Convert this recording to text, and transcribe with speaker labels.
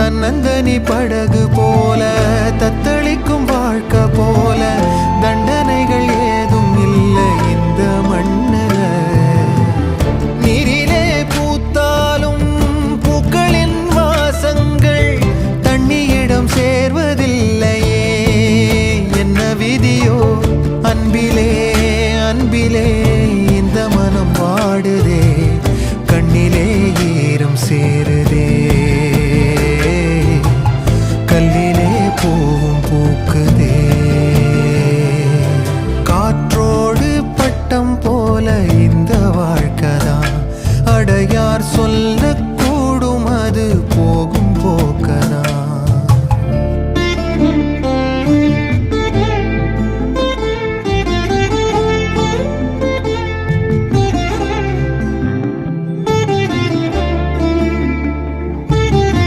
Speaker 1: தன்னந்தனி படகு போல தத்தளிக்கும் வாழ்க்கை போல தண்டனைகள் ஏதும் இல்லை இந்த மண்ணுல. நீரிலே பூத்தாலும் பூக்களின் வாசங்கள் தண்ணியிடம் சேர்வதில்லையே. என்ன விதியோ அன்பிலே அன்பிலே இந்த மனம் வாடுதே, கண்ணிலே ஈரம் சேருதே, கல்லிலே பூவும் பூக்குதே. காற்றோடு பட்டம் போல இந்த வாழ்க்கைதான், அடையார் சொல்லக்கூடும் அது போகும் போக்க.